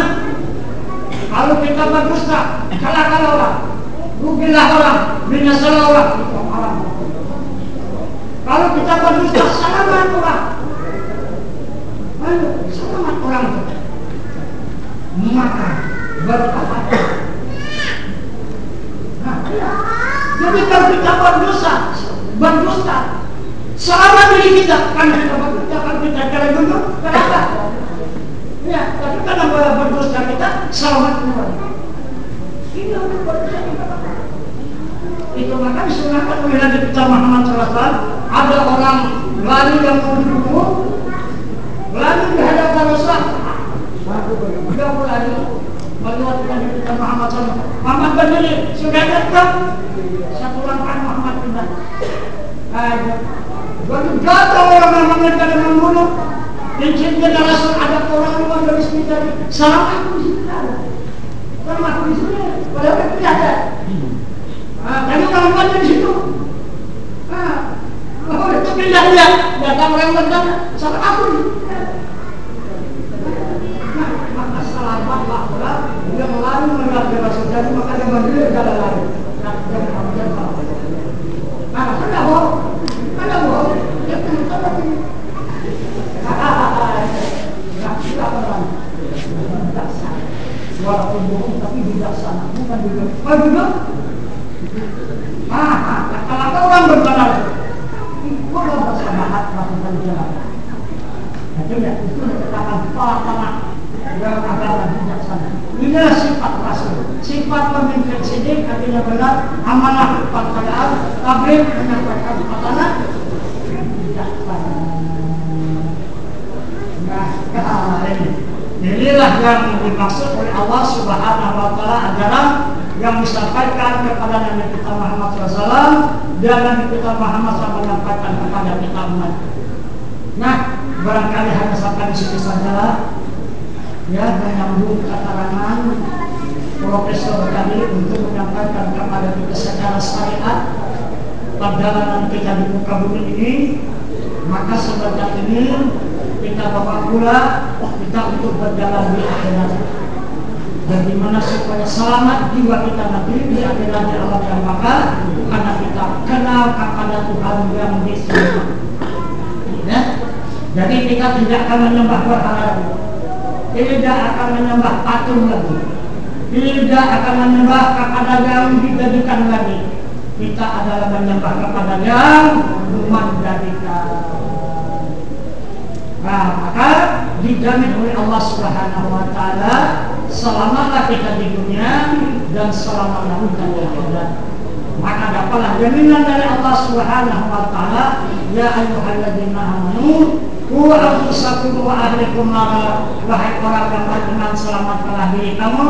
Kalau kita berdusta, kalahkan orang, rugilah orang, binasalah orang, itu haram. Kalau kita berdusta Jadi kalau kita berdosa, selama diri kita, karena kita berdosa, kalau kita jalan dulu, kenapa? Ya, tapi karena berdosa kita, selamat semua. Ini untuk berdosa kita. Itu maka disunahkan oleh Nabi kita Muhammad SAW, ada orang lari yang mau dibunuh, lari di hadapan Rasulullah. Tidak mau lari. Melihat Nabi kita Muhammad SAW, Muhammad berdiri, sudah datang. Satu langkah Muhammad pindah. Baru datang orang Muhammad kada membunuh. Cincin kita Rasul ada orang luar dari sini tadi. Salam aku di sini ada. Salam aku di sini. Padahal itu tidak ada. Tadi orang luar dari situ. Oh itu pindah dia. Datang orang luar. Salam aku di sini. Maka selamatlah orang yang lalu melihat Rasul. Jadi maka dia berdiri dalam lari. Ada bohong, dia pun tahu ini. Tidak orang bijaksana. Walaupun bohong tapi bijaksana, bukan juga. Betul? Kalau orang berjalan, ikutlah bersama melakukan jalan. Jadi itu dikatakan para yang adalah bijaksana. Inilah sifat Rasul. Sifat pemimpin siddiq artinya benar, amanah perkataan, tabligh menyampaikan amanah, bijaksana. Nah, inilah yang dimaksud oleh Allah Subhanahu wa Ta'ala ajaran yang disampaikan kepada Nabi kita Muhammad SAW dan Nabi kita Muhammad SAW menyampaikan kepada kita umat. Nah, barangkali hanya sampai di situ saja. Ya, menyambung keterangan Profesor tadi untuk menyampaikan kepada kita secara syariat perjalanan kita di muka bumi ini. Maka sebentar ini kita bawa pula kita untuk berjalan di akhirat. Bagaimana supaya selamat jiwa kita nanti di akhirat di alam yang bakal, karena kita kenal kepada Tuhan yang di sini. Ya, jadi kita tidak akan menyembah berhala, tidak akan menyembah patung lagi, tidak akan menyembah kepada yang dijadikan lagi. Kita adalah menyembah kepada yang menjadikan. Nah, maka dijamin oleh Allah Subhanahu wa Ta'ala selama kita di dunia dan selama kita di akhirat. Maka dapatlah jaminan dari Allah Subhanahu wa Ta'ala, ya ayyuhalladzina amanu qu anfusakum wa ahlikum nara, wahai orang yang beriman, selamatkanlah diri kamu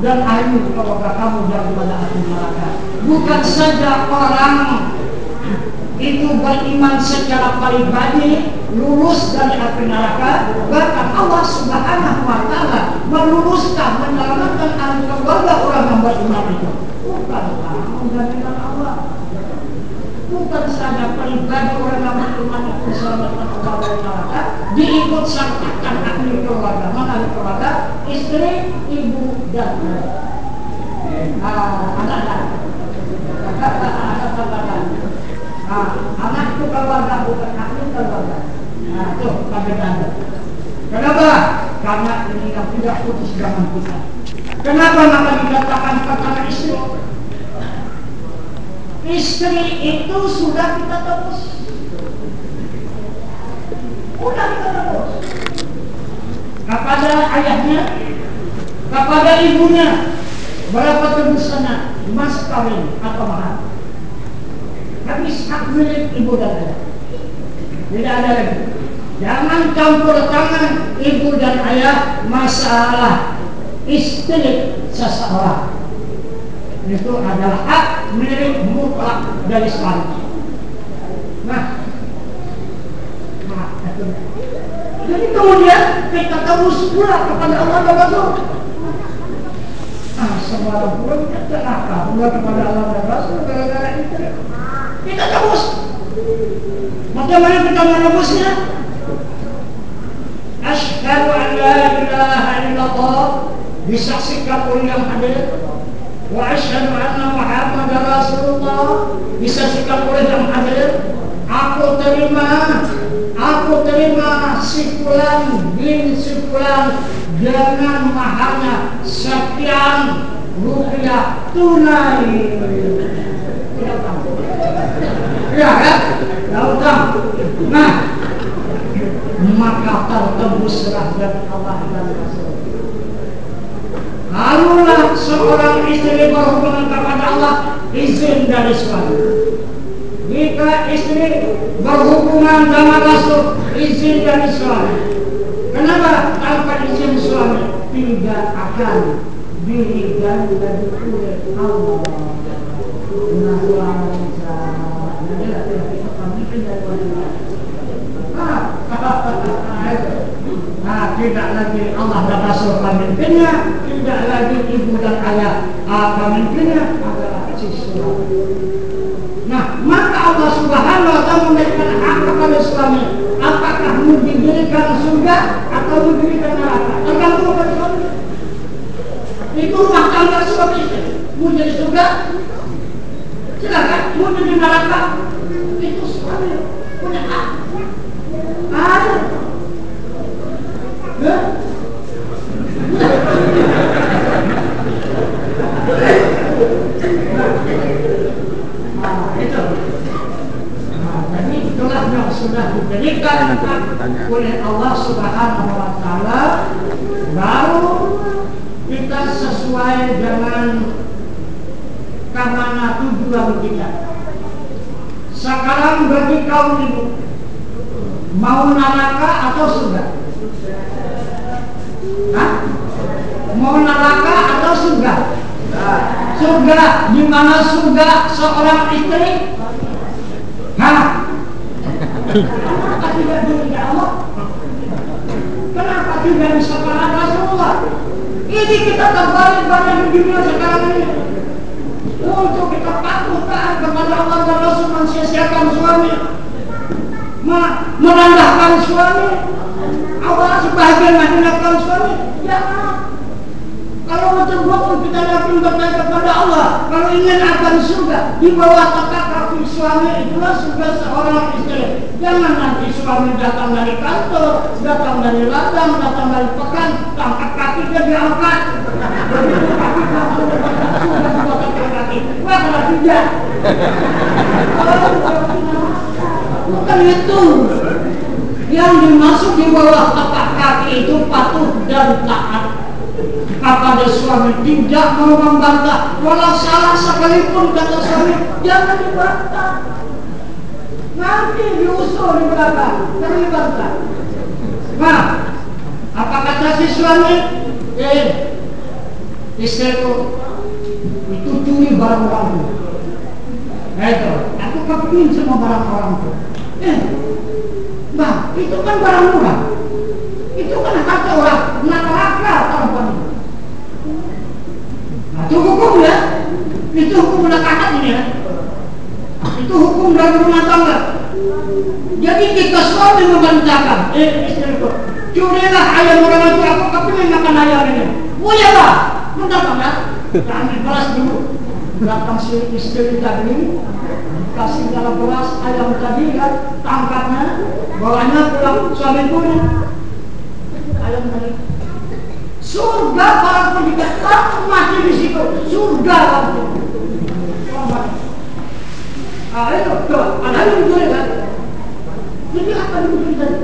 dan ahli keluarga kamu dari api neraka. Bukan saja orang itu beriman secara pribadi lulus dari api neraka, bahkan Allah Subhanahu wa Ta'ala meluluskan, menyelamatkan ahli keluarga orang yang beriman itu. Bukan jaminan Allah. Bukan saja pribadi orang yang beriman itu diselamatkan Allah dari neraka, diikut sertakan ahli keluarga. Mana ahli keluarga? Istri, ibu, dan anak-anak. Anak itu keluarga, bukan ahli keluarga. Nah, itu bagaimana? Kenapa? Karena ini yang tidak putus zaman kita. Kenapa maka dikatakan kepada istri? Istri itu sudah kita tebus. Sudah kita tebus. Kepada ayahnya, kepada ibunya, berapa tebusannya? Mas kawin atau mahar? Tapi hak milik ibu dan ayah. Tidak ada lagi. Jangan campur tangan ibu dan ayah masalah istri seseorang. Itu adalah hak milik mutlak dari suami. Nah, itu. Jadi kemudian kita terus pula kepada Allah dan Rasul. Semua pun kita nakal kepada Allah dan Rasul gara-gara itu. Kita terus. Bagaimana kita menebusnya? Asyhadu an la ilaha illallah, disaksikan oleh yang hadir. Wa asyhadu anna Muhammadar Rasulullah, disaksikan oleh yang hadir. Aku terima si fulan bin si fulan dengan maharnya sekian rupiah tunai. Tidak Ya kan? Nah, maka tertembuslah dari Allah dan Rasul. Lalulah seorang istri berhubungan kepada Allah izin dari suami. Jika istri berhubungan dengan Rasul izin dari suami. Kenapa? Tanpa izin suami tidak akan diridai dari Allah. Tidak lagi Allah dan Rasul pemimpinnya, tidak lagi ibu dan ayah pemimpinnya, adalah si suami. Nah, maka Allah Subhanahu wa Ta'ala memberikan hak kepada suami. Apakah mau diberikan surga atau diberikan neraka? Tergantung pada suami. Itu rumah tangga suami istri. Mau jadi surga? Silakan. Mau jadi neraka? Itu suami punya hak. Ayo. Jadi itulah yang sudah diberikan oleh Allah Subhanahu wa Ta'ala, baru kita sesuai dengan kemana tujuan kita. Sekarang bagi kaum ibu, mau neraka atau surga? Hah? Mau neraka atau surga? Surga. Di mana surga seorang istri? Hah? Kenapa tidak diridai Allah? Kenapa tidak bisa kepada Rasulullah? Ini kita terbalik pada di dunia sekarang ini. Untuk kita patuh taat kepada Allah dan Rasul, mensia-siakan suami, merendahkan suami. Allah sebagian menghinakan suami. Jangan. Kalau betul-betul kita yakin berkait kepada Allah, kalau ingin akan surga, di bawah tapak kaki suami itulah surga seorang istri. Jangan nanti suami datang dari kantor, datang dari ladang, datang dari pekan, angkat kaki dia diangkat. Begitu kaki kamu surga di bawah tapak kaki. Wah, kalau tidak. Bukan itu. Yang dimaksud di bawah tapak kaki itu patuh dan taat kepada suami, tidak mau membantah, walau salah sekalipun kata suami jangan dibantah, nanti diusul di belakang, jangan dibantah. Nah, apa kata si suami? Istriku itu curi barang orangku. Itu, aku kepingin semua barang orangku. Bang, itu kan barang murah. Itu kan kata orang neraka perempuan itu. Nah, itu hukum ya. Itu hukum neraka ini ya. Itu hukum dari rumah tangga. Jadi kita suami memerintahkan, istriku, curilah ayam orang itu, aku kepingin makan ayam ini. Oh ya lah, bentar ya. Kami beras dulu. Datang si istri tadi, kasih dalam beras ayam tadi kan, tangkapnya, bawanya pulang suami punya. Ayam tadi. Surga para pendidik kamu mati di situ. Surga kamu. Itu tuh, ada yang boleh kan? Jadi apa yang tadi?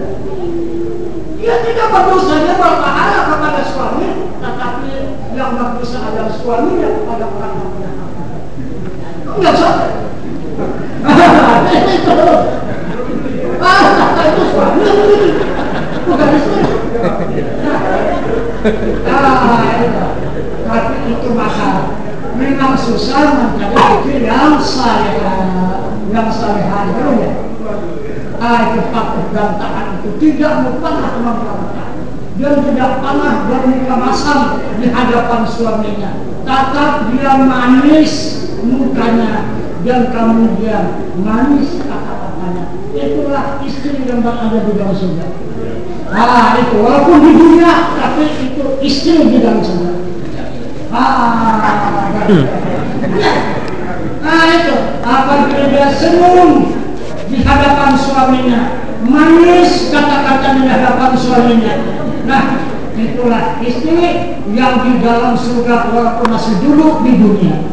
Dia tidak berdosa, dia berpahala kepada suami, tetapi yang berdosa adalah suaminya kepada orang yang punya harta. Enggak salah. Itu suami. Bukan istri. Tapi itu masalah. Memang susah mencari istri yang salehah ya. Itu patuh dan taat itu tidak pernah memberontak dan tidak pernah bermuka masam di hadapan suaminya. Tetap dia manis mukanya dan kemudian manis kata-katanya. Itulah istri yang berada di dalam surga. Itu walaupun di dunia, tapi itu istri di dalam surga. Itu apabila dia senyum di hadapan suaminya, manis kata-kata di hadapan suaminya. Nah, itulah istri yang di dalam surga walaupun masih dulu di dunia.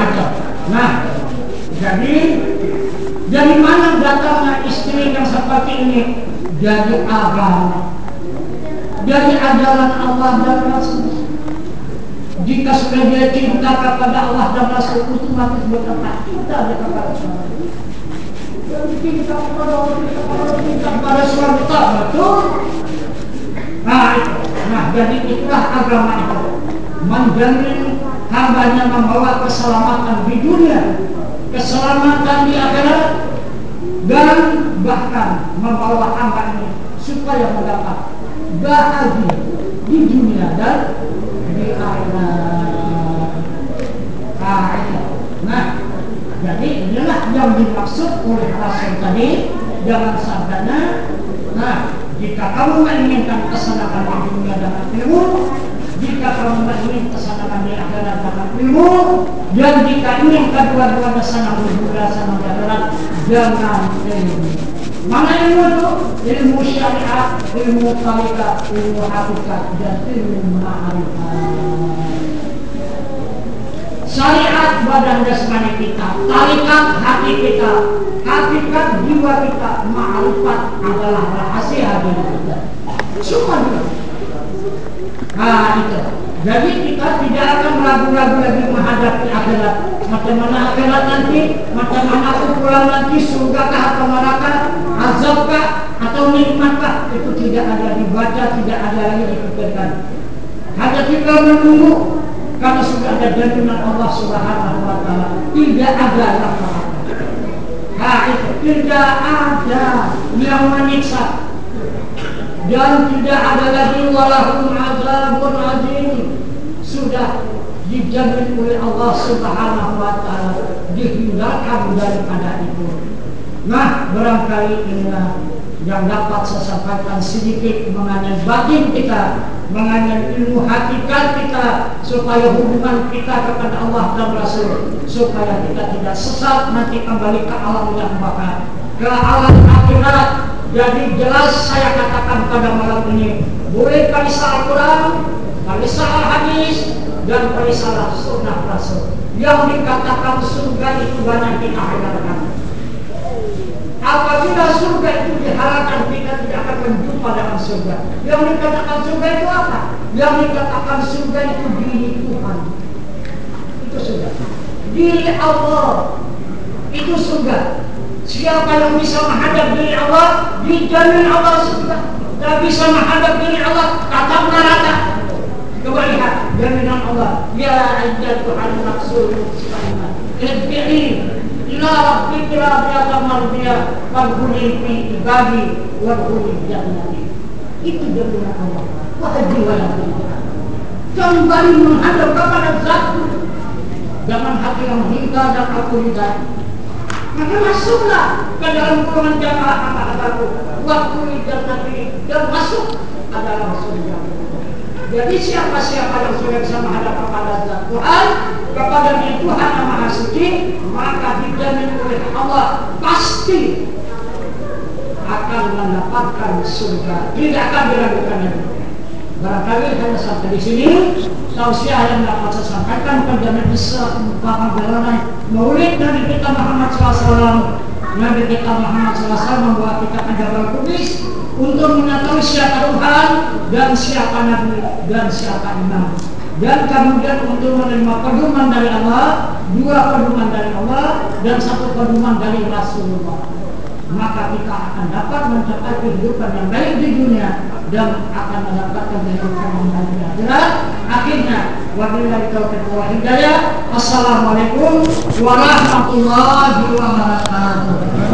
Itu. Nah, Jadi dari mana datangnya istri yang seperti ini? Dari agama, dari ajaran Allah dan Rasul. Jika sudah dia cinta kepada Allah dan Rasul, otomatis berkata cinta kepada suami. Jadi cinta kepada Allah, cinta kepada suami, betul. Nah, jadi itulah agama itu, menjamin hambanya membawa keselamatan di dunia, keselamatan di akhirat, dan bahkan membawa hamba ini supaya mendapat bahagia di dunia dan di akhirat. Nah, jadi inilah yang dimaksud oleh Rasul tadi dalam sabdanya. Nah, jika kamu menginginkan kesenangan di dunia dengan ilmu, jika kamu ingin kesenangan di akhirat dengan ilmu, dan jika ingin kedua-duanya senang di dunia senang di akhirat dengan ilmu. Mana ilmu itu? Ilmu syariat, ilmu tarikat, ilmu hakikat, dan ilmu ma'rifat. Syariat badan jasmani kita, tarikat hati kita, hakikat jiwa kita, ma'rifat adalah rahasia diri kita. Semua juga. Nah itu. Jadi kita tidak akan ragu-ragu lagi menghadapi akhirat. Macam mana akhirat nanti, macam mana aku pulang nanti, surgakah atau neraka, azabkah atau nikmatkah, itu tidak ada dibaca, tidak ada lagi dipikirkan. Hanya kita menunggu. Karena sudah ada jaminan Allah Subhanahu wa Ta'ala, tidak ada apa-apa. Nah itu, tidak ada yang menyiksa, dan tidak ada lagi walahum azabun azim. Sudah dijamin oleh Allah Subhanahu wa Ta'ala, dihindarkan daripada itu. Nah, barangkali inilah yang dapat saya sampaikan sedikit mengenai batin kita, mengenai ilmu hakikat kita, supaya hubungan kita kepada Allah dan Rasul, supaya kita tidak sesat nanti kembali ke alam yang bakal, ke alam akhirat. Jadi jelas saya katakan pada malam ini, boleh periksa Al-Quran, periksa Al-Hadis, dan periksa Sunnah Rasul. Yang dikatakan surga itu banyak kita harapkan. Apabila surga itu diharapkan, kita tidak akan menjumpa dengan surga. Yang dikatakan surga itu apa? Yang dikatakan surga itu diri Tuhan. Itu surga. Diri Allah itu surga. Siapa yang bisa menghadap diri Allah, dijamin Allah surga. Tak bisa menghadap diri Allah, tatap neraka. Coba lihat jaminan Allah. Ya ayyatuhan nafsul mutmainnah, irji'i ila rabbika radiyatan mardiyah fadkhuli fi ibadi wadkhuli jannati. Itu jaminan Allah. Wahai jiwa yang beriman, kembali menghadap kepada Zatku. Jangan hati yang hingga dan aku hingga. Maka masuklah ke dalam golongan jamaah kata-kataku, wadkhuli jannati, dan masuk ke dalam surga. Jadi siapa-siapa yang sudah bisa menghadap kepada Zat Tuhan, kepada Tuhan yang Maha Suci, maka dijamin oleh Allah pasti akan mendapatkan surga. Tidak akan diragukan lagi. Barangkali hanya sampai di sini tausiah yang dapat saya sampaikan pada Nabi Maulid Nabi kita Muhammad SAW. Nabi kita Muhammad SAW membawa kita ke Jabal Qudus untuk mengetahui siapa Tuhan dan siapa Nabi dan siapa Imam, dan kemudian untuk menerima pedoman dari Allah, 2 pedoman dari Allah dan 1 pedoman dari Rasulullah. Maka kita akan dapat mencapai kehidupan yang baik di dunia dan akan mendapatkan kehidupan yang baik di akhirat. Akhirnya, wabillahi taufiq wal hidayah. Assalamualaikum warahmatullahi wabarakatuh.